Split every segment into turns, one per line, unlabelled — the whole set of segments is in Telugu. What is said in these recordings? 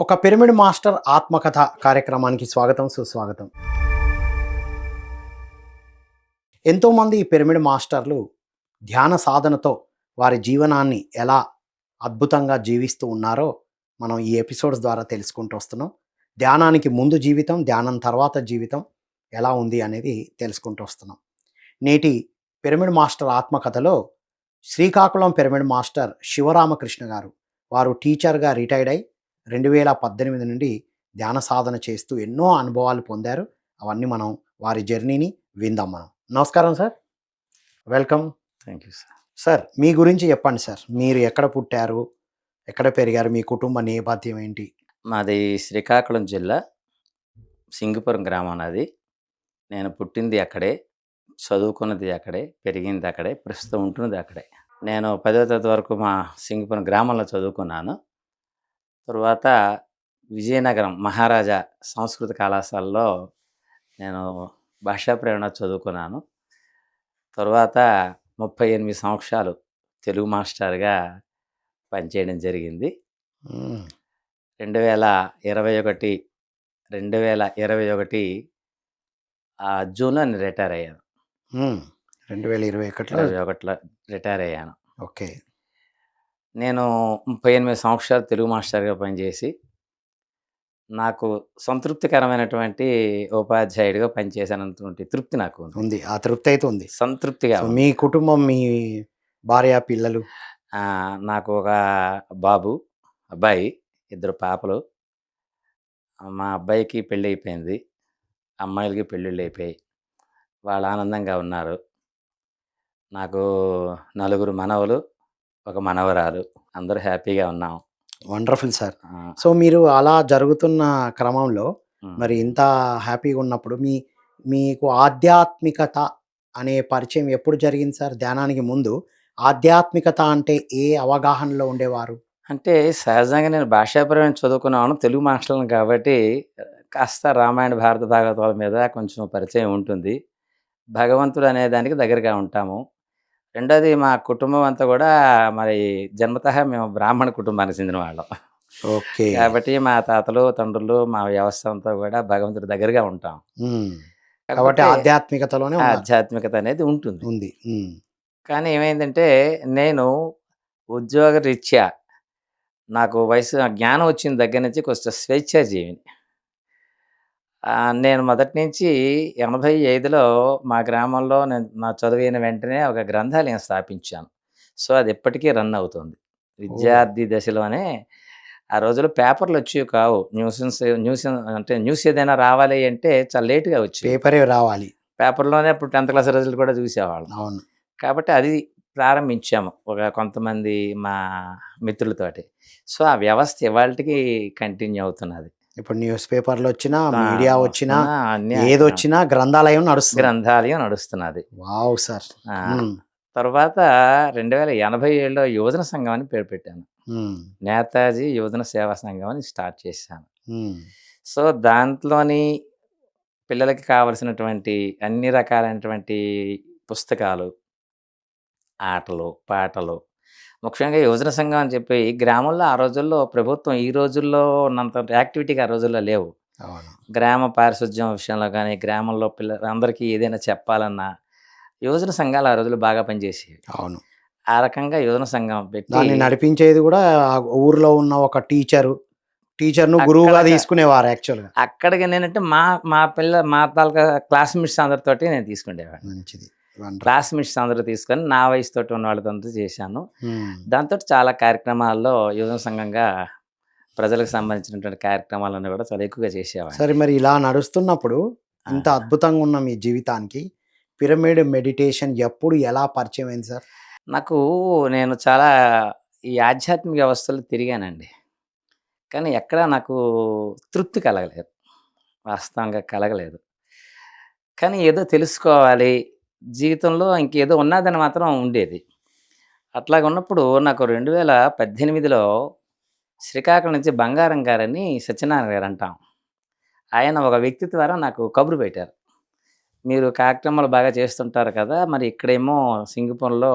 ఒక పిరమిడ్ మాస్టర్ ఆత్మకథ కార్యక్రమానికి స్వాగతం, సుస్వాగతం. ఎంతోమంది ఈ పిరమిడ్ మాస్టర్లు ధ్యాన సాధనతో వారి జీవనాన్ని ఎలా అద్భుతంగా జీవిస్తూ ఉన్నారో మనం ఈ ఎపిసోడ్స్ ద్వారా తెలుసుకుంటూ వస్తున్నాం. ధ్యానానికి ముందు జీవితం, ధ్యానం తర్వాత జీవితం ఎలా ఉంది అనేది తెలుసుకుంటూ వస్తున్నాం. నేటి పిరమిడ్ మాస్టర్ ఆత్మకథలో శ్రీకాకుళం పిరమిడ్ మాస్టర్ శివరామకృష్ణ గారు, వారు టీచర్గా రిటైర్డ్ అయి 2018 నుండి ధ్యాన సాధన చేస్తూ ఎన్నో అనుభవాలు పొందారు. అవన్నీ మనం వారి జర్నీని విందాం మనం. నమస్కారం sir. Welcome.
Thank you sir.
Sir మీ గురించి చెప్పండి సార్. మీరు ఎక్కడ పుట్టారు? ఎక్కడ పెరిగారు? మీ కుటుంబ నేపథ్యం ఏంటి?
మాది శ్రీకాకుళం జిల్లా సింగిపురం గ్రామం నాది. నేను పుట్టింది అక్కడే, చదువుకున్నది అక్కడే, పెరిగింది అక్కడే, ప్రస్తుతం ఉంటున్నది అక్కడే. నేను 10వ తరగతి వరకు మా సింగిపురం గ్రామంలో చదువుకున్నాను. తరువాత విజయనగరం మహారాజా సంస్కృత కళాశాలలో నేను భాషా ప్రవీణ చదువుకున్నాను. తరువాత 38 సంవత్సరాలు తెలుగు మాస్టర్గా పనిచేయడం జరిగింది. 2021 జూన్‌లో నేను రిటైర్ అయ్యాను.
2021లో
రిటైర్ అయ్యాను.
ఓకే.
నేను 38 సంవత్సరాలు తెలుగు మాస్టర్‌గా పనిచేసి, నాకు సంతృప్తికరమైనటువంటి ఉపాధ్యాయుడిగా పనిచేశానన్నటువంటి తృప్తి నాకు ఉంది.
ఉంది. ఆ తృప్తి అయితే ఉంది.
సంతృప్తిగా
సో,
ఉంది.
మీ కుటుంబం, మీ భార్య, పిల్లలు?
నాకు ఒక బాబు, అబ్బాయి, 2 పాపలు. మా అబ్బాయికి పెళ్ళైపోయింది. అమ్మాయిలకి పెళ్ళిళ్ళు అయిపోయాయి. వాళ్ళు ఆనందంగా ఉన్నారు. నాకు 4 మనవలు, ఒక మనవరాలు. అందరూ హ్యాపీగా ఉన్నాం.
Wonderful sir.
ఆ!
సో, మీరు అలా జరుగుతున్న క్రమంలో
హ్మ్.
మరి ఇంత హ్యాపీగా ఉన్నప్పుడు మీకు ఆధ్యాత్మికత అనే పరిచయం ఎప్పుడు జరిగింది సార్? ధ్యానానికి ముందు ఆధ్యాత్మికత అంటే ఏ అవగాహనలో ఉండేవారు?
అంటే సహజంగా నేను భాషాపరమైన చదువుకున్నాను. తెలుగు మాస్టర్‌ని కాబట్టి కాస్త రామాయణ, భారత భాగవతాల మీద కొంచెం పరిచయం ఉంటుంది. భగవంతుడు అనే దానికి దగ్గరగా ఉంటాము. రెండోది మా కుటుంబం అంతా గూడా మరి జన్మతః మేము బ్రాహ్మణ కుటుంబానికి చెందిన వాళ్ళం.
ఓకే.
కాబట్టి మా తాతలు, తండ్రులు మా వ్యవస్థ అంతా గూడా భగవంతుడి దగ్గరగా ఉంటాం.
హ్మ్. కాబట్టి
కాకపోతే
ఆధ్యాత్మికతలోనే ఉన్నారు.
ఆధ్యాత్మికత అనేది ఉంటుంది.
ఉంది. హ్మ్.
కానీ ఏమైందంటే నేను ఉద్యోగరీత్యా నాకు జ్ఞానం వచ్చిన దగ్గర నుంచి కొంచెం స్వేచ్ఛాజీవిని. నేను మొదటి నుంచి 85లో మా గ్రామంలో నేను నా చదువైన వెంటనే ఒక గ్రంథాలయం స్థాపించాను. సో, అది ఇప్పటికీ రన్ అవుతుంది.
ఓహ్!
విద్యార్థి దశలోనే ఆ రోజుల్లో పేపర్‌లొచ్చేవి కావు. న్యూస్ ఏదైనా రావాలి అంటే చాలా లేట్‌గా వచ్చేవి.
పేపరే రావాలి.
పేపర్‌లోనే అప్పుడు 10థ్ క్లాస్ రిజల్ట్ కూడా చూసేవాళ్ళం.
అవును.
కాబట్టి అది ప్రారంభించాము. కొంతమంది మా మిత్రులతోటి. సో, ఆ వ్యవస్థ ఇవాల్టికి కంటిన్యూ అవుతున్నది.
ఇప్పుడు న్యూస్ పేపర్‌లొచ్చినా,
ఆ!
మీడియా వచ్చినా,
వస్తున్నా అన్నీ
ఏదొచ్చినా గ్రంథాలయం నడుస్తుంది.
గ్రంథాలయం నడుస్తున్నది.
వావ్! సార్.
ఆ!
హ్మ్.
తర్వాత 2087లో యువజన సంఘం అని పేరు పెట్టాను.
హ్మ్.
నేతాజీ యువజన సేవా సంఘం అని స్టార్ట్ చేశాను.
హ్మ్.
సో, దాంట్లోని పిల్లలకి కావాల్సినటువంటి అన్ని రకాలైనటువంటి పుస్తకాలు, ఆటలు, పాటలు, ముఖ్యంగా యువజన సంఘం అని చెప్పి గ్రామంలో ఆ రోజుల్లో ప్రభుత్వం ఈ రోజుల్లో ఉన్నంత యాక్టివిటీగా ఆ రోజుల్లో లేవు.
అవును.
గ్రామ పారిశుధ్యం విషయంలో గానీ, గ్రామంలో అందరికీ ఏదైనా చెప్పాలన్నా, యువజన సంఘాలు ఆ రోజుల్లో బాగా పనిచేసేవి.
అవును.
ఆ రకంగా యువజన సంఘం పెట్టి
దాన్ని నడిపించేది గూడా ఆ ఊర్లో ఉన్న ఒక టీచర్‌ను గురువుగా
అక్కడగా
తీసుకునేవారు యాక్చువల్‌గా.
అక్కడికి నేనంటే మా మా మా తాలూకా క్లాస్‌మేట్స్ అందరితోటి నేను తీసుకుండేవాడిని.
మంచిది. వండర్‌ఫుల్.
క్లాస్‌మేట్స్ అందరూ తీసుకొని నా వయసుతోటి ఉన్న వాళ్ళతోటి చేశాను.
హ్మ్.
దాంతోటి చాలా కార్యక్రమాల్లో యువజన సంఘంగా ప్రజలకు సంబంధించినటువంటి కార్యక్రమాలన్నీ కూడా చాలా ఎక్కువగా చేసేవాడిని.
సరే, మరి ఇలా నడుస్తున్నప్పుడు
ఆ!
ఇంత అద్భుతంగా ఉన్న మీ జీవితానికి పిరమిడ్ మెడిటేషన్ ఎప్పుడు ఎలా పరిచయమైంది సార్?
నాకు నేను చాలా ఈ ఆధ్యాత్మిక వ్యవస్థలో తిరిగానండి. కానీ ఎక్కడా నాకు తృప్తి కలగలేదు. వాస్తవంగా కలగలేదు. కానీ ఏదో తెలుసుకోవాలి, జీవితంలో ఇంకేదో ఉన్నదని మాత్రం ఉండేది. అట్లాగున్నప్పుడు నాకు 2018లో శ్రీకాకుళం నుంచి బంగారం గారని సత్యనారాయణ గారు అంటాం. ఆయన ఒక వ్యక్తి ద్వారా నాకు కబురు పెట్టారు. మీరు కార్యక్రమాలు బాగా చేస్తుంటారు కదా! మరి ఇక్కడేమో సింగపూర్‌లో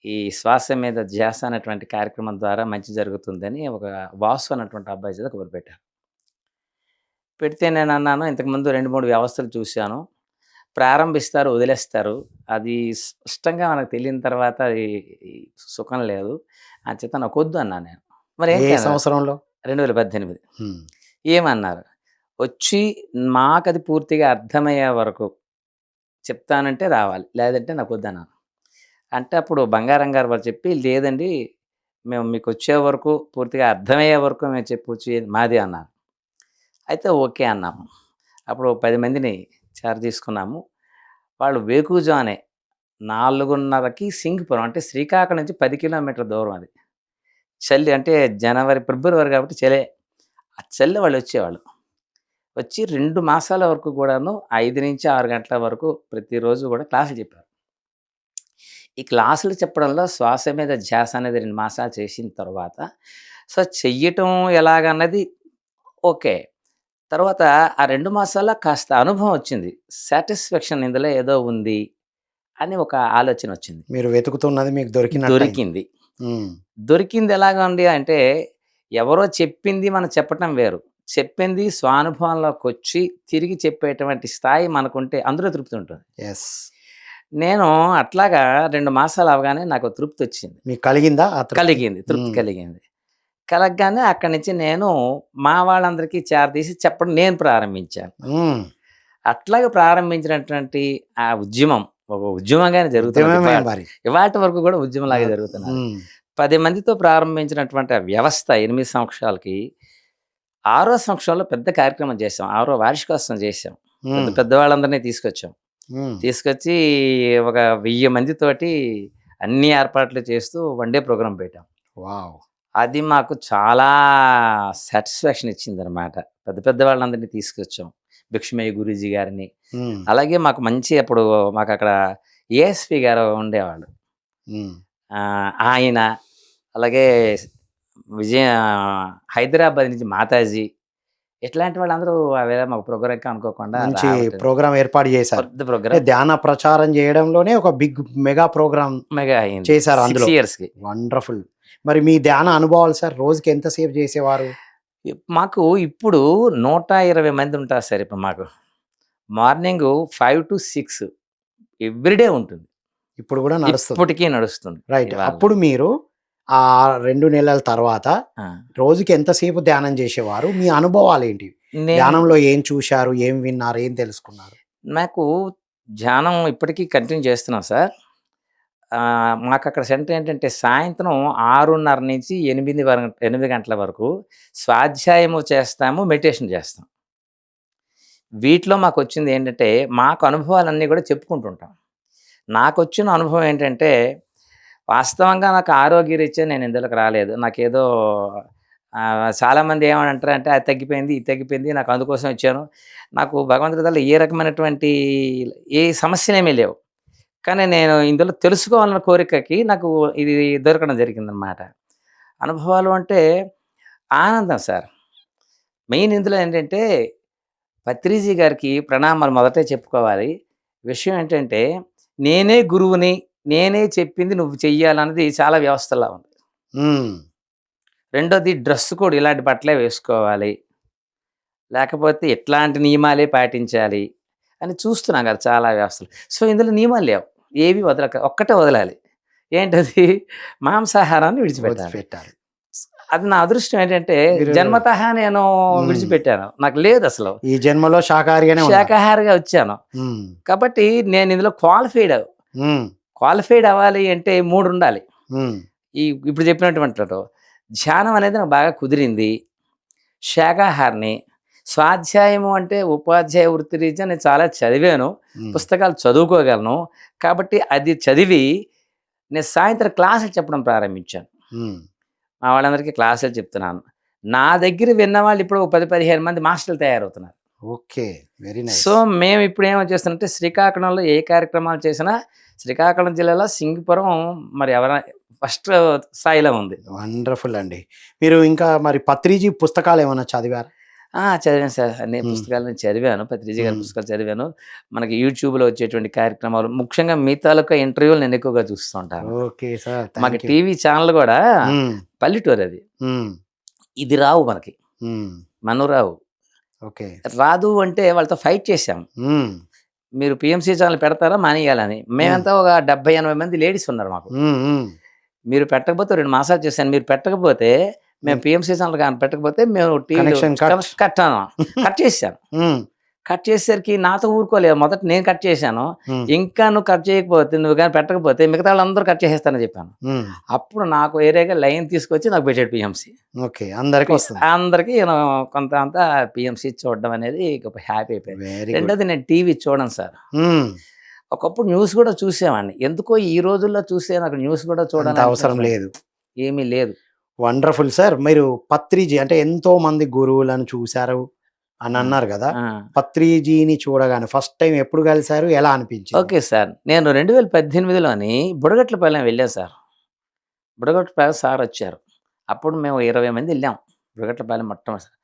ఈ శ్వాస మీద ధ్యాస అనేటువంటి కార్యక్రమం ద్వారా మంచి జరుగుతుందని ఒక వాసు అన్నటువంటి అబ్బాయి చేత కబురుపెట్టారు. పెడితే నేనన్నాను, ఇంతకుముందు 2, 3 వ్యవస్థలు చూశాను. ప్రారంభిస్తారు, వదిలేస్తారు. అది స్పష్టంగా మనకు తెలియని తర్వాత అది ఈ సుఖం లేదు. అంచేత నాకొద్దు అన్నా నేను.
ఏ
మరేంటి అన్నారు.
సంవత్సరంలో?
2018.
హ్మ్.
ఏమన్నారు, "వచ్చి మాకది పూర్తిగా అర్థమయ్యే వరకు చెప్తానంటే రావాలి. లేదంటే నాకొద్దన్నాను." అంటే అప్పుడు బంగారం గారు వాళ్ళు చెప్పి, "లేదండి, మేము మీకొచ్చే వరకు పూర్తిగా అర్థమయ్యే వరకు మేము చెప్పొచ్చు మాది" అన్నారు. అయితే ఓకే అన్నాము. అప్పుడు 10 మందిని తీసుకున్నాము. వాళ్ళు వేకువజామునే 4:30కి సింగిపురం అంటే శ్రీకాకుళం నుంచి 10 కిలోమీటర్ల దూరం అది. చలి అంటే జనవరి, ఫిబ్రవరి కాబట్టి చలే. ఆ చలిలో వాళ్ళొచ్చేవాళ్ళు. వచ్చి 2 మాసాల వరకు కూడాను 5-6 గంటల వరకు ప్రతిరోజు కూడా క్లాసులు చెప్పారు. ఈ క్లాసులు చెప్పడంలో శ్వాస మీద ధ్యాస అనేది 2 మాసాలు చేసిన తర్వాత సో, చెయ్యటం ఎలాగన్నది ఓకే. తర్వాత ఆ 2 మాసాల్లో కాస్త అనుభవం వచ్చింది. సాటిస్ఫాక్షన్ ఇందులో ఏదో ఉంది అని ఒక ఆలోచనొచ్చింది.
మీరు వెతుకుతున్నది మీకు దొరికినట్టయింది.
దొరికింది.
హ్మ్.
దొరికింది ఎలాగండి అంటే, ఎవరో చెప్పింది మనం చెప్పటం వేరు. చెప్పింది స్వానుభవంలోకొచ్చి తిరిగి చెప్పేటువంటి స్థాయి మనకుంటే అందులో తృప్తి ఉంటుంది.
యెస్.
నేను అట్లాగా 2 మాసాలు అవ్వగానే నాకు తృప్తొచ్చింది.
మీకు కలిగిందా ఆ తృప్తి?
కలిగింది. తృప్తి
హ్మ్.
కలిగింది. కలగగానే అక్కడి నుంచి నేను మా వాళ్ళందరికీ చేరదీసి చెప్పడం నేను ప్రారంభించాను.
హ్మ్.
అట్లాగే ప్రారంభించినటువంటి ఆ ఉద్యమం ఒక ఉద్యమంగానే జరుగుతున్నది.
ఉద్యమమే మరి.
ఇవాల్టి వరకు కూడా ఉద్యమంలాగే జరుగుతున్నది.
హ్మ్.
10 మందితో ప్రారంభించినటువంటి ఆ వ్యవస్థ 8 సంవత్సరాలకి, ఆరో సంవత్సరంలో పెద్ద కార్యక్రమం చేశాం. ఆరో వార్షికోత్సవం చేశాం.
హ్మ్.
పెద్దవాళ్ళందరినీ తీసుకొచ్చాం.
హ్మ్.
తీసుకొచ్చి ఒక 1000 మందితోటి అన్ని ఏర్పాట్లు చేస్తూ వన్ డే ప్రోగ్రామ్ పెట్టాం.
వావ్!
అది మాకు చాలా సాటిస్ఫాక్షన్ ఇచ్చిందనమాట. పెద్ద వాళ్ళందరినీ తీసుకొచ్చాం. భిక్షమయ్య గురూజీ గారిని.
హ్మ్.
అలాగే మాకు మంచి అప్పుడు మాకక్కడ ఏఎస్‌పి గారు ఉండేవాళ్ళు.
హ్మ్.
ఆయన, అలాగే విజయ హైదరాబాద్ నుంచి మాతాజీ ఇట్లాంటి వాళ్ళందరూ అవేళ మాకు ప్రోగ్రామ్‌కి అనుకోకుండా
మంచి
రావటం.
ప్రోగ్రామ్ ఏర్పాటు చేశారు.
పెద్ద
అంటే
ప్రోగ్రామ్
ధ్యాన ప్రచారం చేయడంలోనే ఒక బిగ్ మెగా ప్రోగ్రామ్
మెగా అయింది.
చేశారు
6
అందులో.
ఇయర్స్‌కి.
వండర్‌ఫుల్. మరి మీ ధ్యాన అనుభవాలు సార్ రోజుకి ఎంత సేపు చేసేవారు?
మాకు ఇప్పుడు 120 మంది ఉంటారు సార్ ఇప్పుడు మాకు. మార్నింగు 5-6 ఎవ్రీడే ఉంటుంది.
ఇప్పుడు కూడా నడుస్తుంది.
ఇప్పటికీ నడుస్తుంది.
రైట్.
ఇవాళ.
అప్పుడు మీరు ఆ 2 నెలల తర్వాత
ఆ!
రోజుకి ఎంతసేపు ధ్యానం చేసేవారు? మీ అనుభవాలేంటి?
నేను
ధ్యానంలో ఏం చూశారు? ఏం విన్నారు? ఏం తెలుసుకున్నారు?
నాకు ధ్యానం ఇప్పటికీ కంటిన్యూ చేస్తున్నాం సార్. మాకక్కడ సెంటర్ ఏంటంటే సాయంత్రం 6:30 నుంచి 8 గంటల వరకు స్వాధ్యాయము చేస్తాము, మెడిటేషన్ చేస్తాం. వీటిలో మాకొచ్చింది ఏంటంటే, మాకు అనుభవాలన్నీ కూడా చెప్పుకుంటుంటాం. నాకొచ్చిన అనుభవం ఏంటంటే, వాస్తవంగా నాకు ఆరోగ్యరీత్యా నేను ఇందులోకి రాలేదు. నాకేదో చాలామంది ఏమని అంటారంటే, అది తగ్గిపోయింది, ఇది తగ్గిపోయింది, నాకు అందుకోసం వచ్చాను. నాకు భగవంతుడి దయవల్ల ఏ రకమైనటువంటి ఏ సమస్యలేమీ లేవు. కానీ నేను ఇందులో తెలుసుకోవాలన్న కోరికకి నాకు ఇది దొరకడం జరిగిందనమాట. అనుభవాలు అంటే ఆనందం సార్. మెయిన్ ఇందులో ఏంటంటే, పత్రిజీ గారికి ప్రణామాలు మొదటే చెప్పుకోవాలి. విషయం ఏంటంటే, నేనే గురువుని, నేనే చెప్పింది నువ్వు చెయ్యాలన్నది చాలా వ్యవస్థలా ఉంది.
హ్మ్.
రెండోది డ్రెస్ కోడ్ ఇలాంటి బట్టలే వేసుకోవాలి. లేకపోతే ఇట్లాంటి నియమాలే పాటించాలి అని చూస్తున్నాం కదా చాలా వ్యవస్థలు. సో, ఇందులో నియమాలు లేవు. ఏవి వదలక ఒక్కటే వదలాలి. ఏంటది? మాంసాహారాన్ని విడిచిపెట్టాలి.
వదిలిపెట్టాలి.
అది నా అదృష్టం ఏంటంటే,
మీరు
జన్మతః నేను
హ్మ్.
విడిచిపెట్టాను. నాకు లేదసలు.
ఈ జన్మలో శాకాహారిగానే ఉన్నారు.
శాకాహారిగా వచ్చాను.
హ్మ్.
కాబట్టి నేను ఇందులో క్వాలిఫైడ్.
హ్మ్.
క్వాలిఫైడ్ అవ్వాలి అంటే 3 ఉండాలి.
హ్మ్.
ఇప్పుడు చెప్పినటువంటిలో ధ్యానం అనేది నాకు బాగా కుదిరింది. శాకాహారిని. స్వాధ్యాయము అంటే ఉపాధ్యాయ వృత్తి రీత్యా నేను చాలా చదివాను.
హ్మ్.
పుస్తకాలు చదువుకోగలను. కాబట్టి అది చదివి నేను సాయంత్రం క్లాసులు చెప్పడం ప్రారంభించాను.
హ్మ్.
మా వాళ్ళందరికీ క్లాసులు చెప్తున్నాను. నా దగ్గర విన్నవాళ్ళు ఇప్పుడు 10, 15 మంది మాస్టర్‌లు తయారవుతున్నారు.
ఓకే. Very nice.
సో, మేమిప్పుడు ఏం చేస్తున్నామంటే శ్రీకాకుళంలో ఏ కార్యక్రమాలు చేసినా శ్రీకాకుళం జిల్లాలో సింగిపురం మరి ఫస్ట్ స్థాయిలో ఉంది.
వండర్‌ఫుల్ అండి. మీరు ఇంకా మరి పత్రిజీ పుస్తకాలేమన్నా చదివారా?
చదివాను సార్. అన్ని
హ్మ్.
పుస్తకాలను చదివాను. పత్రిజీ గారి
హ్మ్.
పుస్తకాలు చదివాను. మనకి యూట్యూబ్‌లో వచ్చేటువంటి కార్యక్రమాలు, ముఖ్యంగా మీ తాలూకా ఇంటర్వ్యూలు నేను ఎక్కువగా చూస్తూ ఉంటాను.
Okay sir.
మాకు
థాంక్ యూ.
టీవీ ఛానెల్ గూడా
హ్మ్.
పల్లెటూరది.
హ్మ్.
ఇది రావు మనకి.
హ్మ్.
రావు.
ఓకే.
రాదు అంటే వాళ్ళతో ఫైట్ చేశాం.
హ్మ్.
మీరు పీఎంసీ ఛానెల్ పెడతారా? మానేయాలని.
హ్మ్.
మేమంతా ఒక 70, 80 మంది లేడీస్ ఉన్నారు మాకు.
హ్మ్. హ్మ్.
మీరు పెట్టకపోతే 2 మాసాలు చేశాను. మీరు పెట్టకపోతే మేము
హ్మ్.
పీఎంసీ ఛానెల్ గాని పెట్టకపోతే మేము టీవీలో
కనెక్షన్ కట్.
కట్టాను. కట్ చేసేసాను.
హ్మ్.
కట్ చేసేసరికి నాతో ఊరుకోలేదు. మొదట నేను కట్ చేశాను.
హ్మ్.
ఇంకా నువ్వు కట్ చేయకపోతే, నువ్వు గాని పెట్టకపోతే మిగతా వాళ్ళందరూ కట్ చేసేస్తానని చెప్పాను.
హ్మ్.
అప్పుడు నాకు వేరేగా లైన్ తీసుకొచ్చి నాకు పెట్టాడు పీఎంసీ.
ఓకే. అందరికి వస్తుంది.
అందరికి నేను కొంత అంతా పీఎంసీ చూడడం అనేది ఒక హ్యాపీ అయిపోయింది.
Very good.
రెండోది నేను టీవీ చూడను సార్.
హ్మ్.
ఒకప్పుడు న్యూస్ కూడా చూసేవాడిని. ఎందుకో ఈ రోజుల్లో చూస్తే నాకు న్యూస్ కూడా
అంత అవసరం
చూడాలనిపించలేదు.
లేదు.
ఏమీ లేదు.
Wonderful sir. మీరు పత్రిజీ అంటే ఎంతో మంది గురువులను చూసారు అని
ఆ!
అన్నారు గదా!
ఆ!
పత్రిజీని చూడగానే ఫస్ట్ టైమ్ ఎప్పుడు కలిసారు? ఎలా అనిపించింది?
Okay sir. నేను 2018లోని బుడగట్లపాలెం వెళ్ళాను సార్. బుడగట్లపాలెం సారొచ్చారు. అప్పుడు మేము 20 మంది ఎళ్ళాం. బుడగట్లపాలెం మొట్టమొదటిసారి.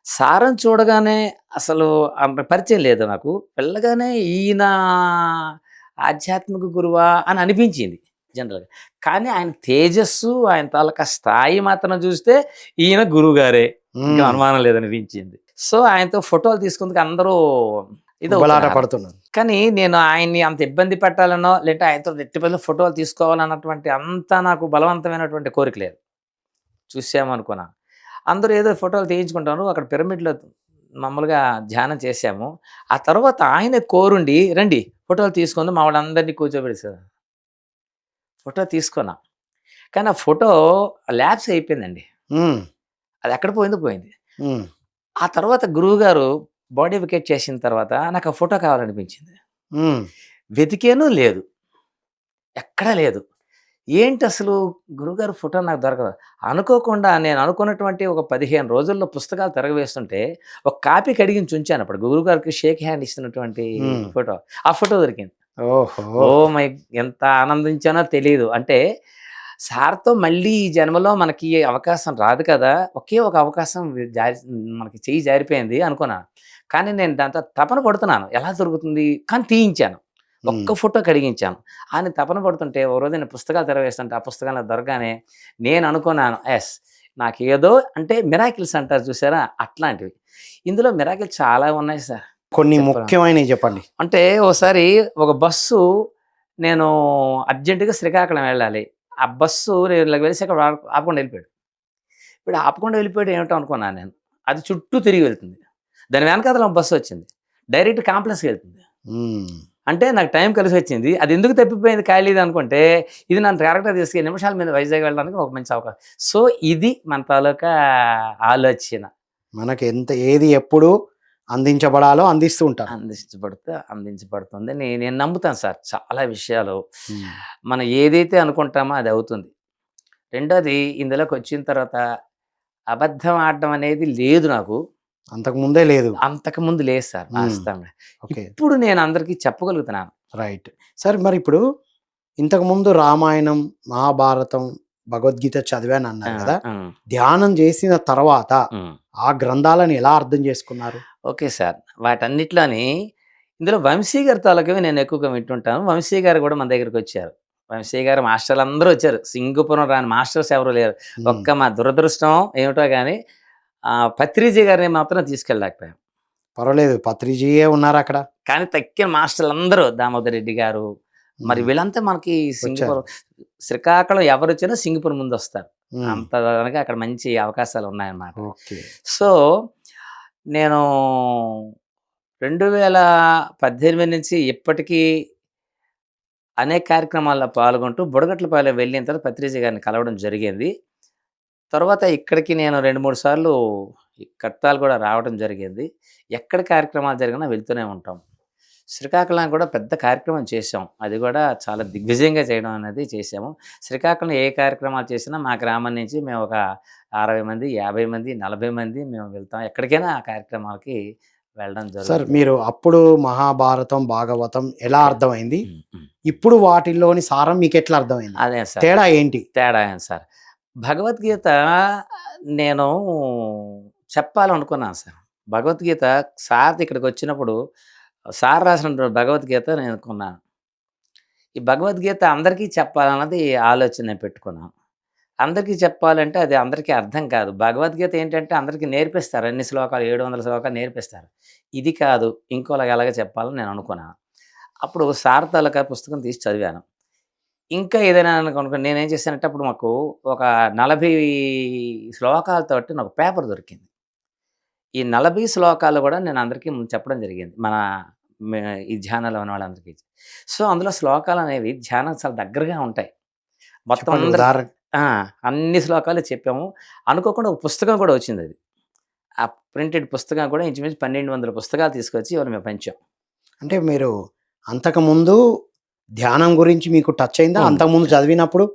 సార్‌ని చూడగానే అసలు అంత పరిచయం లేదు నాకు. వెళ్ళగానే ఈయన ఆధ్యాత్మిక గురువా అని అనిపించింది జనరల్‌గా. కానీ ఆయన తేజస్సు, ఆయన తాలూకా స్థాయి మాత్రం చూస్తే ఈయన గురువుగారే. ఇంకా
హ్మ్.
అనుమానం లేదనిపించింది. సో, ఆయనతో ఫోటోలు తీసుకుందుకు అందరూ
ఉబలాట
ఇదవుతున్నారు.
పడుతున్నారు.
కానీ నేను ఆయన్ని అంత ఇబ్బంది పెట్టాలనో, లేదంటే ఆయనతో ఎట్టి పరిస్థితిలో ఫోటోలు తీసుకోవాలన్నటువంటి అంత నాకు బలవంతమైనటువంటి కోరిక లేదు. చూసామనుకున్నా. అందరూ ఏదో ఫోటోలు తీయించుకుంటారు. అక్కడ పిరమిడ్‌లో మామూలుగా ధ్యానం చేశాము. ఆ తర్వాత ఆయనే కోరుండి, "రండి ఫోటోలు తీసుకుందాం." మా వాళ్ళందరిని కూర్చోబెట్టేసారు. ఫోటో తీసుకున్నా. కానీ ఆ ఫోటో ల్యాప్స్ అయిపోయిందండి.
హ్మ్.
అది ఎక్కడ పోయిందో పోయింది.
హ్మ్.
ఆ తర్వాత గురువుగారు బాడీ వెకేట్ చేసిన తర్వాత నాకు ఆ ఫోటో కావాలనిపించింది.
హ్మ్.
వెతికాను లేదు. ఎక్కడా లేదు. ఏంటసలు గురువుగారి ఫోటో నాకు దొరకదు. అనుకోకుండా నేను అనుకున్నటువంటి ఒక 15 రోజుల్లో పుస్తకాలు తిరగవేస్తుంటే, ఒక కాపీ కడిగించి ఉంచాను. అప్పుడు గురువుగారికి షేక్ హ్యాండ్ ఇస్తున్నటువంటి
హ్మ్.
ఫోటో. ఆ ఫోటో దొరికింది.
ఓహో!
ఓహ్ మై ఎంత ఆనందించానో తెలీదు. అంటే సార్‌తో మళ్ళీ ఈ జన్మలో మనకి అవకాశం రాదు కదా! ఒకే ఒక అవకాశం జారి మనకి చెయ్యి జారిపోయింది అనుకున్నాను. కానీ నేను దాంతో తపన పడుతున్నాను. ఎలా దొరుకుతుంది? కానీ తీయించాను.
హ్మ్.
ఒక్క ఫోటో కడిగించాను. ఆయన తపన పడుతుంటే ఓ రోజు నేను పుస్తకాలు తిరగేస్తుంటే ఆ పుస్తకాలు నాకు దొరకగానే నేను అనుకున్నాను. నాకేదో అంటే మిరాకిల్స్ అంటారు చూసారా? అట్లాంటివి. ఇందులో మిరాకిల్స్ చాలా ఉన్నాయి సార్
కొన్ని
చెప్పాలంటే.
ముఖ్యమైనయి జెప్పండి.
అంటే ఓసారి ఒక బస్సు నేను అర్జెంట్‌గా శ్రీకాకుళం వెళ్ళాలి. ఆ బస్సు నేను ఇలాగ వెలిసి అక్కడ ఆపకుండా వెళ్ళిపోయాడు. ఇప్పుడు ఆపకుండా వెళ్ళిపోయాడు ఏమిటో అనుకున్నాను నేను. అది చుట్టూ తిరిగి వెళ్తుంది. దాని వెనకాతల ఒక బస్సొచ్చింది. డైరెక్ట్ కాంప్లెక్స్‌కెళ్తుంది.
హ్మ్.
అంటే నాకు టైం కలిసొచ్చింది. అది ఎందుకు తప్పిపోయింది ఖాళీది అనుకుంటే, ఇది నన్ను కరెక్ట్‌గా తీసుకెళ్ళి నిమిషాల మీద వైజాగ్ వెళ్ళడానికి ఒక మంచి అవకాశం. సో, ఇది మన తాలూకా ఆలోచన.
మనకి ఎంత ఏది ఎప్పుడు అందించబడాలో అందిస్తూ ఉంటారు.
అందించబడుతుంది. నేను నమ్ముతాను సార్ చాలా విషయాలు.
హ్మ్.
మనం ఏదైతే అనుకుంటామో అది అవుతుంది. రెండోది ఇందులోకొచ్చిన తర్వాత అబద్ధం ఆడడం అనేది లేదు నాకు.
అంతకు ముందే లేదు.
అంతకుముందు లేదు సార్
హ్మ్.
వాస్తవంగా.
ఓకే.
ఇప్పుడు నేను అందరికీ చెప్పగలుగుతున్నాను.
రైట్. సార్ మరిప్పుడు ఇంతకుముందు రామాయణం, మహాభారతం, భగవద్గీత
ఆ!
చదివానన్నారు గదా!
హ్మ్.
ధ్యానం జేసిన తర్వాత
హ్మ్.
ఆ గ్రంథాలను ఎలా అర్థం జేసుకున్నారు?
Okay sir. వాటన్నిట్లోని ఇందులో వంశీ గారి తాలూకువి నేను ఎక్కువగా వింటుంటాను. వంశీ గారు గూడా మన దగ్గరికొచ్చారు. వంశీ గారు మాస్టర్‌లందరూ వచ్చారు. సింగపురం రాని మాస్టర్స్ ఎవరు లేరు.
హ్మ్.
ఒక్క మా దురదృష్టం ఏమిటో గాని పత్రిజీ గారిని మాత్రం తీసుకెళ్ళలేకపోయాం.
పర్వాలేదు. పత్రిజీయే ఉన్నారక్కడ.
కానీ తక్కిన మాస్టర్‌లందరూ దామోదర్ రెడ్డి గారు, మరి
హ్మ్.
వీళ్ళంతా మనకి
వచ్చారు.
సింగపూర్ శ్రీకాకుళం ఎవరొచ్చినా సింగపూర్ ముందొస్తారు.
హ్మ్.
అంత గనక అక్కడ మంచి అవకాశాలున్నాయన్నమాట.
ఓకే.
సో, నేను 2018 నుంచి ఇప్పటికి అనేక కార్యక్రమాల్లో పాల్గొంటూ బుడగట్లపాలెం వెళ్ళిన తర్వాత పత్రిజీ గారిని కలవడం జరిగింది. తర్వాత ఇక్కడికి నేను 2, 3 సార్లు ఈ కడతాల్ కూడా రావడం జరిగింది. ఎక్కడ కార్యక్రమాలు జరిగినా వెళ్తూనే ఉంటాం. శ్రీకాకుళానికి కూడా పెద్ద కార్యక్రమం చేశాం. అది కూడా చాలా దిగ్విజయంగా చేయడం అనేది చేశాము. శ్రీకాకుళం ఏ కార్యక్రమాలు చేసినా మా గ్రామం నుంచి మేము ఒక 60 మంది, 50 మంది, 40 మంది మేము వెళ్తాం. ఎక్కడికైనా ఆ కార్యక్రమాలకి వెళ్ళడం
సార్
జరుగుతుంది.
మీరు అప్పుడు మహాభారతం, భాగవతం ఎలా
ఓకే.
అర్థమైంది?
హ్మ్. హ్మ్.
ఇప్పుడు వాటిల్లోని సారం మీకెట్లా అర్థమైంది?
అదే సార్.
తేడా ఏంటి?
తేడా ఏంటి సార్? భగవద్గీత నేను చెప్పాలనుకున్నాను సార్. భగవద్గీత సార్ ఇక్కడికొచ్చినప్పుడు సార్ రాసిన భగవద్గీత నేను కొన్నాను. ఈ భగవద్గీత అందరికీ చెప్పాలన్నది ఆలోచన నేను పెట్టుకున్నాను. అందరికీ చెప్పాలంటే అది అందరికీ అర్థం కాదు. భగవద్గీత ఏంటంటే అందరికీ నేర్పిస్తారు. అన్ని శ్లోకాలు 700 శ్లోకాలు నేర్పిస్తారు. ఇది కాదు ఇంకోలాగా ఎలాగ చెప్పాలని నేను అనుకున్నాను. అప్పుడు సార్ తాలూకా పుస్తకం తీసి చదివాను. ఇంకా ఏదైనా అనుకోనుకోండి నేనేం చేశానంటే అప్పుడు మాకు ఒక 40 శ్లోకాలతోటి నాకు పేపర్ దొరికింది. ఈ 40 శ్లోకాలు గూడా నేను అందరికీ ముందు చెప్పడం జరిగింది. మన మే ఈ ధ్యానంలో ఉన్న వాళ్ళందరికీ. సో, అందులో శ్లోకాలనేవి ధ్యానం చాలా దగ్గరగా ఉంటాయి. మొత్తం
చెప్పండి
అందరికి
ఉదాహరణ.
ఆ! అన్ని శ్లోకాలు చెప్పాము. అనుకోకుండా ఒక పుస్తకం కూడా వచ్చిందది. ఆ ప్రింటెడ్ పుస్తకం కూడా ఇంచుమించు 1200 పుస్తకాలు తీసుకొచ్చి ఇవాళ మేము పంచాం.
అంటే మీరు అంతకుముందు ధ్యానం గురించి మీకు టచ్ అయిందా?
ఉంది.
అంతకుముందు చదివినప్పుడు?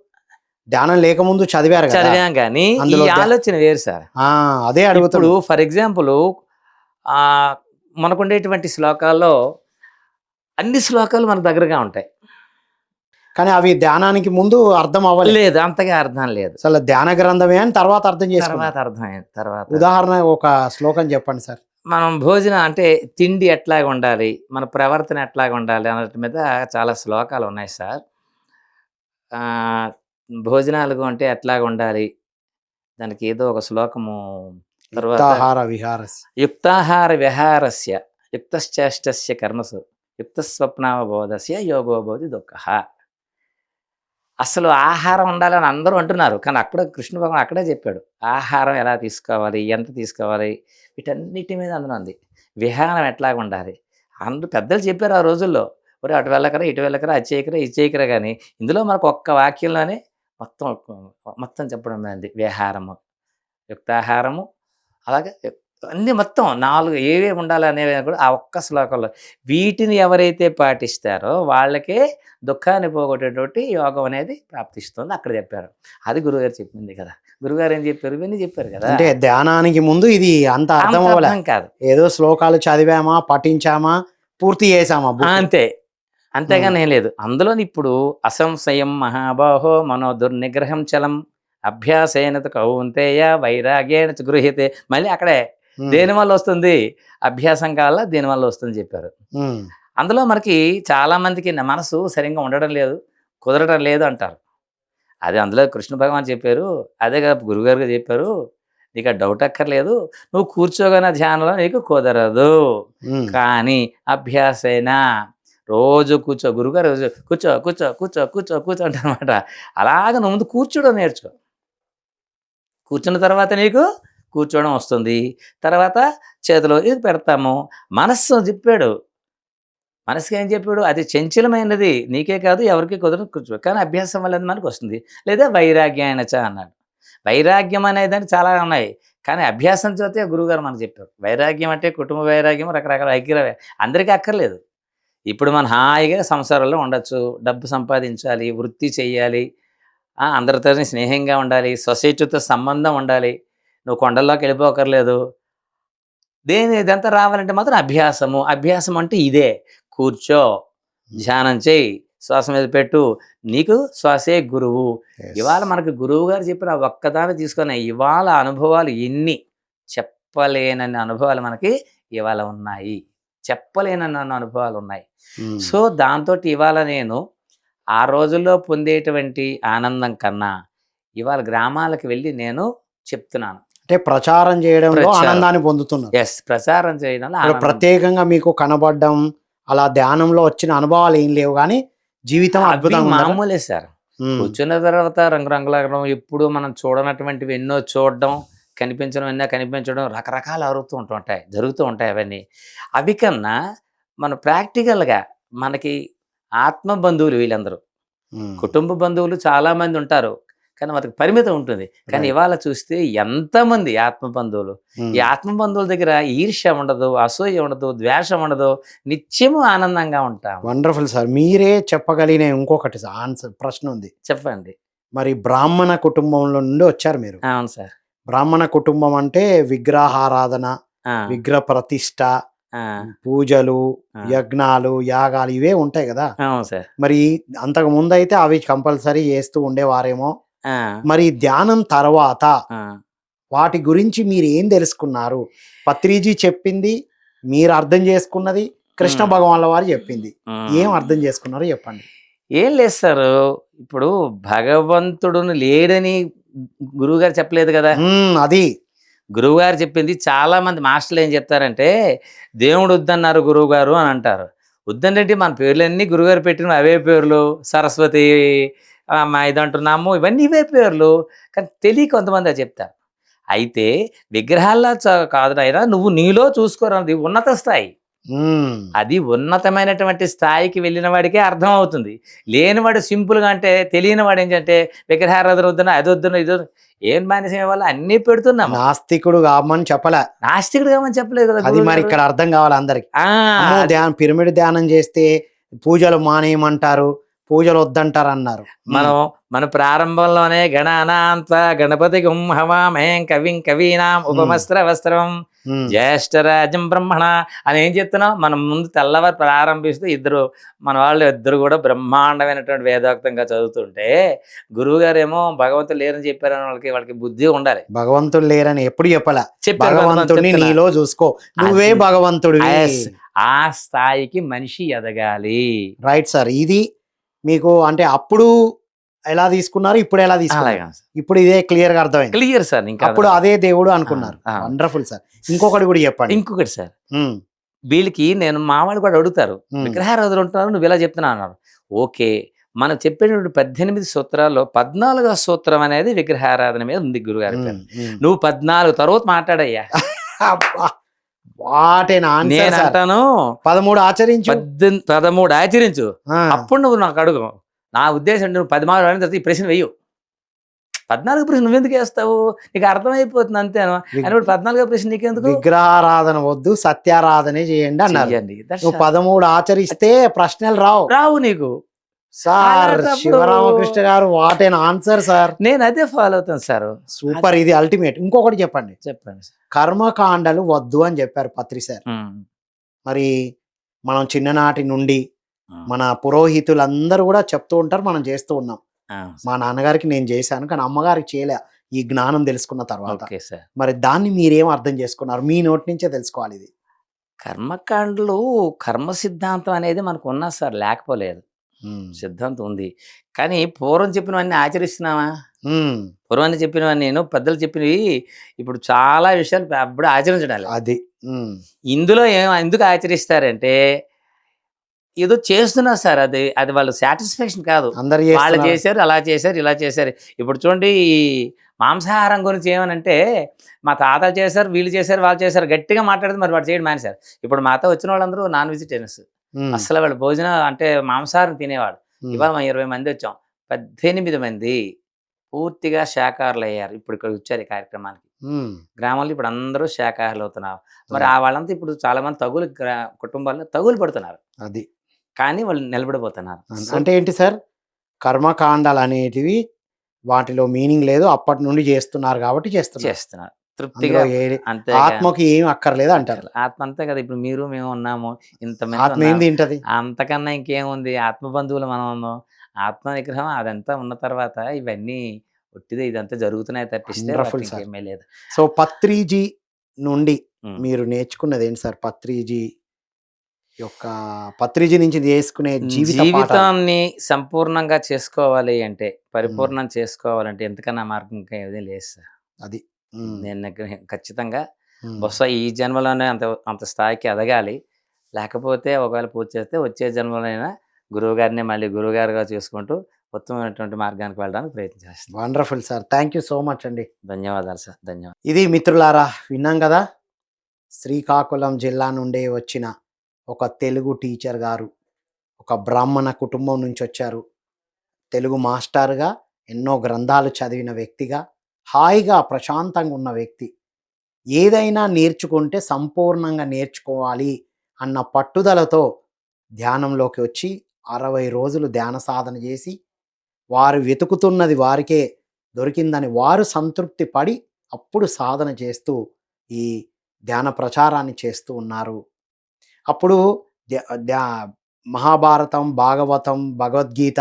ధ్యానం లేకముందు చదివారు గదా!
చదివాం గానీ, ఈ
అందులో
ఆలోచన వేరు సార్.
ఆ! అదే
ఇప్పుడు
అడుగుతున్నా.
ఫర్ ఎగ్జాంపుల్ ఆహ్, మనకుండేటువంటి శ్లోకాల్లో అన్ని శ్లోకాలు మన దగ్గరగా ఉంటాయి.
కానీ అవి ధ్యానానికి ముందు అర్థం అవ్వలే.
లేదు. అంతగా అర్థం లేదు.
అసలు ధ్యాన గ్రంథమే అని తర్వాత అర్థం చేసుకున్నారు.
తర్వాత అర్థమైంది. తర్వాత
ఉదాహరణ ఒక శ్లోకం చెప్పండి సార్.
మనం భోజనం అంటే తిండి ఎట్లాగుండాలి, మన ప్రవర్తన ఎట్లాగుండాలి అన్నటి మీద చాలా శ్లోకాలున్నాయి సార్. ఆహ్, భోజనాలు అంటే ఎట్లాగుండాలి, దానికి ఏదో ఒక శ్లోకము తర్వాత
యుక్తాహార విహారస్.
యుక్తాహార విహారస్య యుక్తశ్చేష్టస్య కర్మసు యుక్తస్వప్నావబోధస్య యోగోబోధి దుఃఖః. అసలు ఆహారం ఉండాలని అందరూ అంటున్నారు. కానీ అక్కడ కృష్ణ భగవానుడు అక్కడే చెప్పాడు. ఆహారం ఎలా తీసుకోవాలి? ఎంత తీసుకోవాలి? వీటన్నిటి మీద అందులో ఉంది. విహారం ఎట్లాగుండాలి? అందరూ పెద్దలు చెప్పారు ఆ రోజుల్లో. ఒరేయ్! అటు వెళ్ళకరా, ఇటు వెళ్ళకరా, అది చేయకురా, ఇది చేయకురా గాని, ఇందులో మనకు ఒక్క వాక్యంలోనే మొత్తం మొత్తం చెప్పడం ఉంది. విహారము, యుక్తాహారము అలాగే అన్నీ మొత్తం 4 ఏవేవి ఉండాలనేవి కూడా ఆ ఒక్క శ్లోకంలో. వీటిని ఎవరైతే పాటిస్తారో వాళ్ళకే దుఃఖాన్ని పోగొట్టేటువంటి యోగం అనేది ప్రాప్తిస్తుంది అక్కడ చెప్పారు. అది గురువుగారు చెప్పింది కదా! గురువుగారు ఏం చెప్పారు? ఇవన్నీ చెప్పారు కదా!
అంటే ధ్యానానికి ముందు ఇది అంత
అంత
అర్థం అవ్వలే.
అర్థం కాదు.
ఏదో శ్లోకాలు చదివామా, పఠించామా, పూర్తి చేసామా బుక్.
అంతే.
హ్మ్.
అంతేగాని ఏం లేదు. అందులోని ఇప్పుడు అసంశయం మహాబాహో మనో దుర్నిగ్రహం చలం అభ్యాసేన తు కౌంతేయ వైరాగ్యేణ చ గృహ్యతే. మళ్ళీ అక్కడే
హ్మ్.
దేనివల్ల వస్తుంది? అభ్యాసం వల్ల దీనివల్ల వస్తుందని చెప్పారు.
హ్మ్.
అందులో మనకి చాలామందికి మనసు సరిగ్గా ఉండడం లేదు, కుదరడం లేదు అంటారు. అది అందులో కృష్ణ భగవాన్ చెప్పారు. అదే కదా గురువుగారు చెప్పారు. నీకు ఆ డౌట్ అక్కర్లేదు. నువ్వు కూర్చోగానే ధ్యానంలో నీకు కుదరదు.
హ్మ్.
కానీ అభ్యాసేన రోజు కూర్చో గురువుగారు రోజు కూర్చో, కూర్చో, కూర్చో, కూర్చో, కూర్చో అంటారనమాట. అలాగ నువ్వు ముందు కూర్చోవడం నేర్చుకో. కూర్చున్న తర్వాత నీకు కూర్చోవడం వస్తుంది. తర్వాత చేతిలో ఇది పెడతాము. మనస్సు చెప్పాడు. మనసుకి ఏం చెప్పాడు? అది చంచలమైనది. నీకే కాదు ఎవరికీ కుదరదు కూర్చో. కానీ అభ్యాసం వల్ల అది మనకొస్తుంది. లేదా వైరాగ్యాయన చ అన్నాడు. వైరాగ్యం అనేదానికి చాలా ఉన్నాయి. కానీ అభ్యాసం చేతే గురువుగారు మనకు చెప్పారు. వైరాగ్యం అంటే కుటుంబ వైరాగ్యం రకరకాల అందరికీ అక్కర్లేదు. ఇప్పుడు మనం హాయిగా సంసారంలో ఉండొచ్చు. డబ్బు సంపాదించాలి, వృత్తి చెయ్యాలి. అందరితోని స్నేహంగా ఉండాలి. సొసైటీతో సంబంధం ఉండాలి. నువ్వు కొండల్లోకి వెళ్ళిపోకర్లేదు. ఇదంతా రావాలంటే మాత్రం అభ్యాసము. అభ్యాసం అంటే ఇదే. కూర్చో, ధ్యానం చెయ్యి, శ్వాస మీద పెట్టు. నీకు శ్వాసే గురువు.
Yes.
ఇవాళ మనకు గురువుగారు చెప్పిన ఒక్కదాన్ని తీసుకొని ఇవాళ అనుభవాలు ఎన్ని చెప్పలేనన్ని అనుభవాలు మనకి ఇవాళ ఉన్నాయి. చెప్పలేనన్ని అనుభవాలు ఉన్నాయి.
హ్మ్.
సో, దాంతోటి ఇవాళ నేను ఆ రోజుల్లో పొందేటువంటి ఆనందం కన్నా ఇవాళ గ్రామాలకు వెళ్ళి నేను చెప్తున్నాను.
అంటే ప్రచారం చేయడంలో
ప్రచారం.
ఆనందాన్ని పొందుతున్నారు.
ప్రచారం చేయడంలో
ఇప్పుడు
ఆనందం.
ప్రత్యేకంగా మీకు కనబడడం, అలా ధ్యానంలో వచ్చిన అనుభవాలు ఏం లేవు గానీ, జీవితం
అవి
అద్భుతంగా ఉందా?
మామూలే సార్.
హ్మ్.
కూర్చున్న తర్వాత రంగురంగులగడం, ఎప్పుడు మనం చూడనటువంటివి ఎన్నో చూడడం, కనిపించడం ఎన్నో కనిపించడం, రకరకాలు ఉంటాయి. జరుగుతూ ఉంటాయి అవన్నీ. అవి కన్నా మనం ప్రాక్టికల్‌గా మనకి ఆత్మ బంధువులు వీళ్ళందరూ.
హ్మ్.
కుటుంబ బంధువులు చాలామంది ఉంటారు. కానీ మనకి పరిమితం ఉంటుంది. కానీ
రైట్.
ఇవాళ చూస్తే ఎంతమంది ఆత్మ బంధువులు.
హ్మ్.
ఈ ఆత్మ బంధువుల దగ్గర ఈర్ష్య ఉండదు, అసూయ ఉండదు, ద్వేషం ఉండదు. నిత్యము ఆనందంగా ఉంటాం.
Wonderful sir. మీరే చెప్పగలిగిన ఇంకొకటి ప్రశ్న ఉంది.
చెప్పండి.
మరి బ్రాహ్మణ కుటుంబంలో నుండి వచ్చారు మీరు.
అవును సార్.
బ్రాహ్మణ కుటుంబం అంటే విగ్రహారాధన,
ఆ!
విగ్రహ ప్రతిష్ఠ,
ఆ!
పూజలు,
ఆ!
యజ్ఞాలు, యాగాలు ఇవే ఉంటాయి గదా!
అవును సార్.
మరి అంతకు ముందైతే అవి కంపల్సరీ చేస్తూ ఉండేవారేమో.
ఆ!
మరి ధ్యానం తర్వాత
ఆ!
వాటి గురించి మీరు ఏం తెలుసుకున్నారు? పత్రిజీ చెప్పింది, మీరు అర్థం చేసుకున్నది, కృష్ణ
హ్మ్.
భగవాన్ల వారు చెప్పింది. ఏం
హ్మ్.
అర్థం చేసుకున్నారో చెప్పండి?
ఏం లేదు సారు. ఇప్పుడు భగవంతుడును లేడని గురువుగారు చెప్పలేదు గదా!
అది.
గురువుగారు చెప్పింది చాలామంది మాస్టర్లు ఏం చెప్తారంటే, దేవుడు వద్దన్నారు గురువుగారు అని అంటారు. వద్దనేంటి మన పేర్లన్నీ గురువుగారు పెట్టినవి అవే పేర్లు. సరస్వతి ఇదంటున్నాము ఇవన్నీ ఇవే పేర్లు. కానీ తెలియక కొంతమంది అది చెప్తారు. అయితే విగ్రహాల్లా కాదు నాయనా నువ్వు నీలో చూసుకోరా అది ఉన్నత స్థాయి.
హ్మ్.
అది ఉన్నతమైనటువంటి స్థాయికి వెళ్ళిన వాడికే అర్థమవుతుంది. లేనివాడు సింపుల్‌గా అంటే తెలియని వాడేంటంటే విగ్రహారాధన వద్దన, అదొద్దన, ఇదొద్దన ఏం మానేసాం ఇవాళ అన్నీ పెడుతున్నాము.
నాస్తికుడు కామని చెప్పలే.
నాస్తికుడు కామని చెప్పలేదు కదా
అది మరి
గురువుగారు.
ఇక్కడ అర్థం కావాలి అందరికి.
ఆ!
అమ్మో!
అది
పిరమిడ్ ధ్యానం చేస్తే పూజలు మానేయమంటారు, పూజలు వద్దంటారన్నారు.
మనం మన ప్రారంభంలోనే గణానాంత్వ గణపతిగుం హవామహేం కవిం కవీనాం
హ్మ్.
ఉపమస్త్రవస్త్రం
హ్మ్.
జ్యేష్ఠరాజం బ్రహ్మణ అని ఏం చెప్తున్నాం? మనం ముందు తెల్లవారు ప్రారంభిస్తూ మన వాళ్ళు ఇద్దరు కూడా బ్రహ్మాండమైనటువంటి వేదోక్తంగా చదువుతుంటే, గురువుగారేమో భగవంతుడు లేరని చెప్పారని వాళ్ళకి బుద్ధి ఉండాలి.
భగవంతుడు లేరని ఎప్పుడు చెప్పలా.
చెప్పారు కొంతమంది
భగవంతుడిని
చెప్తున్నా.
నీలో చూసుకో. నువ్వే
అది
భగవంతుడివి.
యెస్. ఆ స్థాయికి మనిషి ఎదగాలి.
Right sir. ఇది మీకు అంటే అప్పుడు ఎలా తీసుకున్నారు? ఇప్పుడు ఎలా తీసుకున్నారు?
అలాగా
ఇప్పుడు ఇదే క్లియర్‌గా అర్థమైంది.
Clear sir. ఇంకా
అప్పుడు అదే దేవుడు అనుకున్నారు.
ఆ!
Wonderful sir. ఇంకొకటి కూడా చెప్పండి.
ఇంకొకటి సార్.
హ్మ్.
వీళ్ళకి మా వాళ్ళు కూడా అడుగుతారు.
హ్మ్.
విగ్రహారాధన ఉంటున్నారు నువ్వు ఇలా చెప్తున్నావు అన్నారు. ఓకే. మనం చెప్పేటువంటి 18 సూత్రాల్లో 14వ సూత్రం అనేది విగ్రహారాధన మీద ఉంది గురుగారి పేరు.
హ్మ్. హ్మ్.
నువ్వు 14 తర్వాత మాట్లాడయ్యా.
అబ్బా! What an answer sir.
నేనంటాను
13 ఆచరించు.
13 ఆచరించు.
ఆ!
అప్పుడు నువ్వు నాకు అడుగు. నా ఉద్దేశం నువ్వు 10 మార్కులు అడిగిన తర్వాత ఈ ప్రశ్న వెయ్యు. 14 ప్రశ్న నువ్వెందుకు ఏస్తావు? నీకు అర్థమైపోతుంది అంతేను. అయినా ఇప్పుడు 14 ప్రశ్న నీకెందుకు?
విగ్రహారాధన వద్దు, సత్యారాధనే చేయండి అన్నారు.
చెయ్యండి.
నువ్వు 13 ఆచరిస్తే ప్రశ్నలు రావు.
రావు నీకు.
సార్
అలాంటప్పుడు
శివరామకృష్ణ గారు వాట్ ఎన్ ఆన్సర్ సార్.
నేను అదే ఫాలో అవుతాను సారు.
సూపర్. ఇది అల్టిమేట్. ఇంకొకటి చెప్పండి.
చెప్పండి సార్.
కర్మకాండలు వద్దు అని చెప్పారు పత్రి సార్.
హ్మ్.
మరి మనం చిన్ననాటి నుండి
హ్మ్.
మన పురోహితులందరూ కూడా చెప్తూ ఉంటారు. మనం చేస్తూ ఉన్నాం.
ఆ!
మా నాన్నగారికి నేను చేశాను. కానీ అమ్మగారికి చేయలే. ఈ జ్ఞానం తెలుసుకున్న తర్వాత.
Okay sir.
మరి దాన్ని మీరేం అర్థం చేసుకున్నారు? మీ నోటి నుంచే తెలుసుకోవాలి ఇది.
కర్మకాండలు కర్మ సిద్ధాంతం అనేది మనకున్నది సార్ లేకపోలేదు.
హ్మ్.
సిద్ధాంతం ఉంది. కానీ పూర్వం చెప్పినవన్నీ ఆచరిస్తున్నామా?
హ్మ్.
పూర్వం చెప్పినవన్నీ పెద్దలు చెప్పినవి ఇప్పుడు చాలా విషయాలు అప్పుడు ఆచరించడం లేదు.
అది. హ్మ్.
ఇందులో ఎందుకు ఆచరిస్తారంటే ఏదో చేస్తున్నారు సార్. అది వాళ్ళ సాటిస్ఫాక్షన్ కాదు.
అందరూ
వాళ్ళు
చేస్తున్నారు.
చేశారు, అలా చేశారు, ఇలా చేశారు. ఇప్పుడు చూడండి ఈ మాంసాహారం గురించి ఏమనంటే, మా తాతలు చేశారు, వీళ్ళు చేశారు, వాళ్ళు చేశారు గట్టిగా మాట్లాడితే మరి వాడు చేయడం మానేశారు. ఇప్పుడు మాతో వచ్చిన వాళ్ళందరూ నాన్ వెజిటేరియన్స్.
హ్మ్.
అస్సలు వాళ్ళు భోజనం అంటే మాంసాహారం తినేవాళ్ళు.
హ్మ్.
ఇవాళ మనం 20 మంది వచ్చాం. 18 మంది పూర్తిగా శాకాహారులయ్యారు. ఇప్పుడు ఇక్కడికొచ్చారు ఈ కార్యక్రమానికి.
హ్మ్.
గ్రామంలో ఇప్పుడు అందరూ శాకాహారులు అవుతున్నారు. మరి
అవును.
వాళ్ళంతా ఇప్పుడు చాలామంది కుటుంబాల్లో తగులు పడుతున్నారు.
అది.
కానీ వాళ్ళు నిలబడిపోతున్నారు. సో
అంటే ఏంటి సార్? కర్మకాండాలనేటివి వాటిలో మీనింగ్ లేదు. అప్పటి నుండి చేస్తున్నారు కాబట్టి చేస్తున్నారు.
చేస్తున్నారు.
అందులో
తృప్తిగా అంతేగా
ఆత్మకి ఏమి అక్కర్లేదు అంటారు.
ఆత్మ అంతే కదా! ఇప్పుడు మీరు, మేము ఉన్నాము. ఇంతమంది
ఆత్మ ఏం
ఉన్నారు.
తింటది?
అంతకన్నా ఇంకేముంది? ఆత్మ బంధువులు మనం ఉన్నాం. ఆత్మ నిగ్రహం అదంతా ఉన్న తర్వాత ఇవన్నీ ఉట్టిదే ఇదంతా జరుగుతున్నాయి తప్పిస్తే వాటికి
వండర్‌ఫుల్ సార్.
ఇంకేమీ లేదు.
సో, పత్రిజీ నుండి
హ్మ్.
మీరు నేర్చుకున్నదేంటి సార్? యొక్క పత్రిజీ నుంచి చేసుకునే జీవిత పాఠాలు.
జీవితాన్ని సంపూర్ణంగా చేసుకోవాలి అంటే,
హ్మ్.
పరిపూర్ణం చేసుకోవాలంటే ఎంతకన్నా మార్గం ఇంకా ఏది లేదు సార్.
అది. హ్మ్.
నేను ఖచ్చితంగా
హ్మ్.
బహుశా ఈ జన్మలోనే అంత అంత స్థాయికి ఎదగాలి. లేకపోతే ఒకవేళ పూర్తి చేస్తే వచ్చే జన్మలోనైనా గురువుగారినే మళ్ళీ గురువుగారుగా చేసుకుంటూ ఉత్తమమైనటువంటి మార్గానికి వెళ్ళడానికి ప్రయత్నం చేస్తాను.
Wonderful sir. Thank you so much అండి.
ధన్యవాదాలు సార్. ధన్యవాదాలు.
ఇది మిత్రులారా విన్నాం గదా! శ్రీకాకుళం జిల్లా నుండి వచ్చిన ఒక తెలుగు టీచర్ గారు, ఒక బ్రాహ్మణ కుటుంబం నుంచొచ్చారు. తెలుగు మాస్టర్‌గా ఎన్నో గ్రంథాలు చదివిన వ్యక్తిగా, హాయిగా ప్రశాంతంగా ఉన్న వ్యక్తి. ఏదైనా నేర్చుకుంటే సంపూర్ణంగా నేర్చుకోవాలి అన్న పట్టుదలతో ధ్యానంలోకి వచ్చి 60 రోజులు ధ్యాన సాధన చేసి, వారు వెతుకుతున్నది వారికే దొరికిందని వారు సంతృప్తి పడి, అప్పుడు సాధన చేస్తూ ఈ ధ్యాన ప్రచారాన్ని చేస్తూ ఉన్నారు. అప్పుడు ధ్యా ధ్యా మహాభారతం, భాగవతం, భగవద్గీత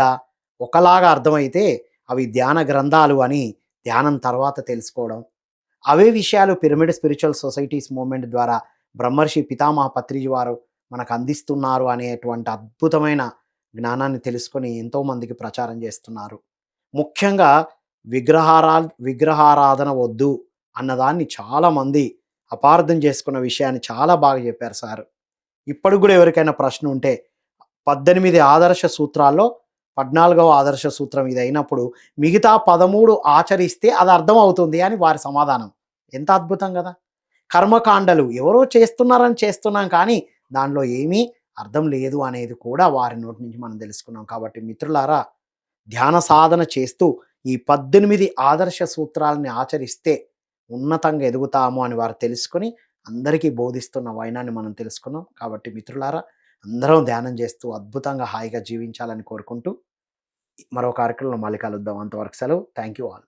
ఒకలాగా అర్థమైతే అవి ధ్యాన గ్రంథాలు అని ధ్యానం తర్వాత తెలుసుకోవడం. అవే విషయాలు పిరమిడ్ స్పిరిచువల్ సొసైటీస్ మూవ్‌మెంట్ ద్వారా బ్రహ్మర్షి పితామహ పత్రిజీ వారు మనకు అందిస్తున్నారు అనేటువంటి అద్భుతమైన జ్ఞానాన్ని తెలుసుకొని ఎంతోమందికి ప్రచారం చేస్తున్నారు. ముఖ్యంగా విగ్రహారాధన వద్దు అన్నదాన్ని చాలామంది అపార్థం చేసుకున్న విషయాన్ని చాలా బాగా చెప్పారు సారు. ఇప్పటికి గూడా ఎవరికైనా ప్రశ్న ఉంటే 18 ఆదర్శ సూత్రాల్లో 14వ ఆదర్శ సూత్రం ఇదయినప్పుడు మిగతా 13 ఆచరిస్తే అది అర్థమవుతుంది అని వారి సమాధానం. ఎంత అద్భుతం గదా! కర్మకాండలు ఎవరో చేస్తున్నారని చేస్తున్నాం కానీ దానిలో ఏమీ అర్థం లేదు అనేది కూడా వారి నోటి నుంచి మనం తెలుసుకున్నాం. కాబట్టి మిత్రులారా, ధ్యాన సాధన చేస్తూ ఈ 18 ఆదర్శ సూత్రాలని ఆచరిస్తే ఉన్నతంగా ఎదుగుతాము అని వారు తెలుసుకొని అందరికీ బోధిస్తున్న వైనాన్ని మనం తెలుసుకున్నాం. కాబట్టి మిత్రులారా, అందరం ధ్యానం చేస్తూ అద్భుతంగా హాయిగా జీవించాలని కోరుకుంటూ మరో కార్యక్రమంలో మళ్ళీ కలుద్దాం. అంతవరకు సెలవు. Thank you all.